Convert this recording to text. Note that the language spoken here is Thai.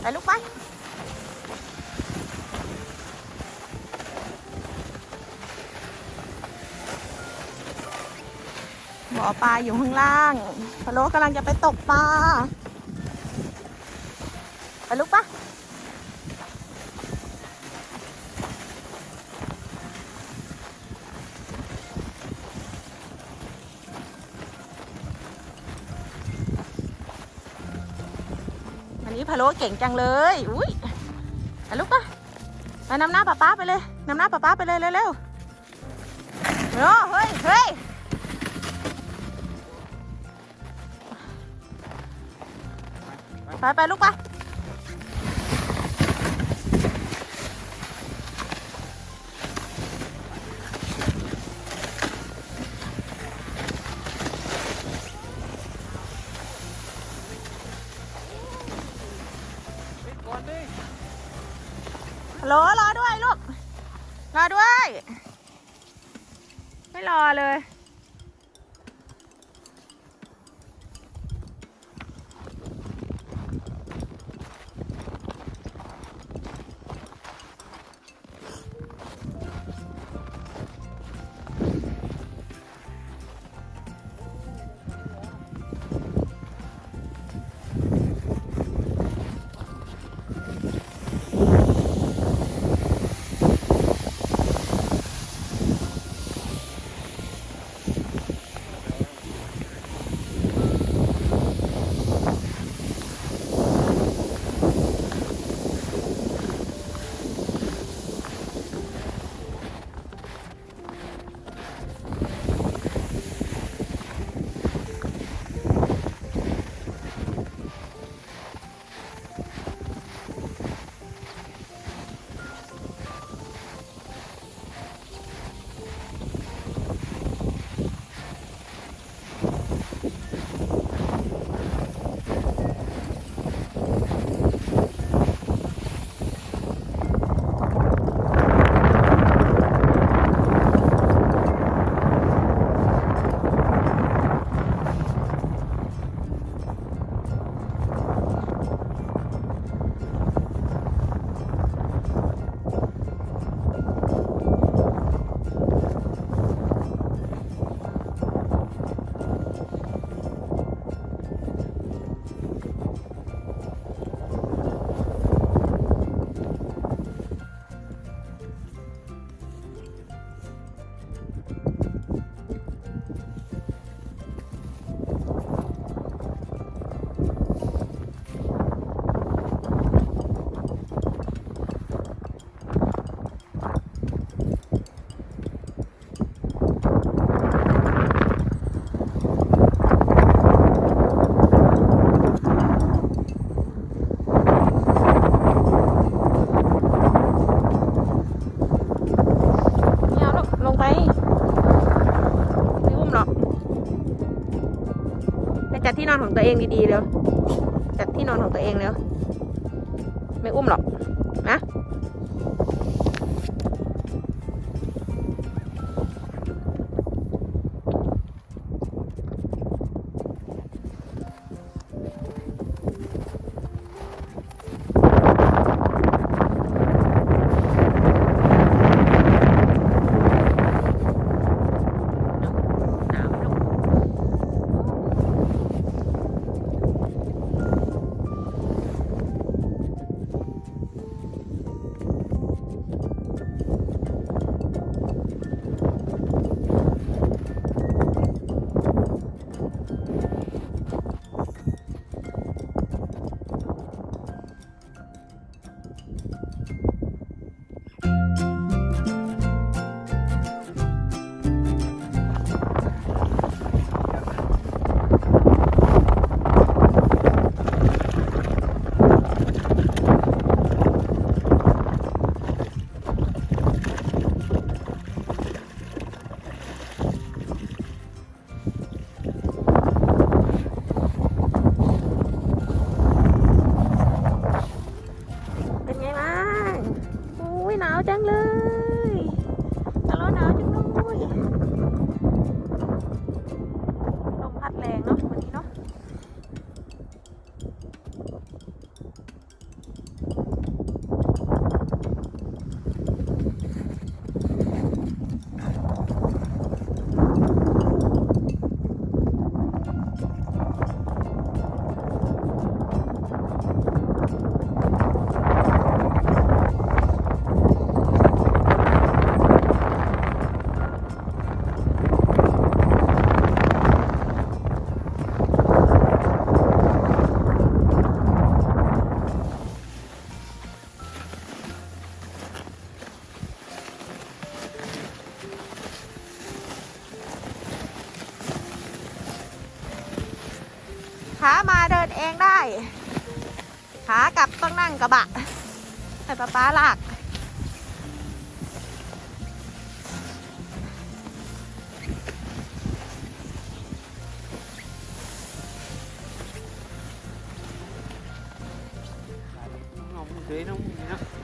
ไปลูกไปบ่อปลาอยู่ข้างล่างพะโล้กำลังจะไปตกปลาไปลูกปะวันนี้พะโล้เก่งจังเลยอุ้ยไปลูกปะไปนำหน้าป๊าไปเลยนำหน้าป๊าไปเลยเร็วๆเฮ้ยไปลูกปะฮัลโหลรอด้วยลูกรอด้วยไม่รอเลยจัดที่นอนของตัวเองดีๆเร็วจัดที่นอนของตัวเองเร็วไม่อุ้มหรอกนะจังเลยตะโลหนาวจังเลยลมพัดแรงเนาะวันนี้เนาะ ขามาเดินเองได้ขากลับต้องนั่งกระบะให้ป๊าลากน้องเฉยน้องเนาะ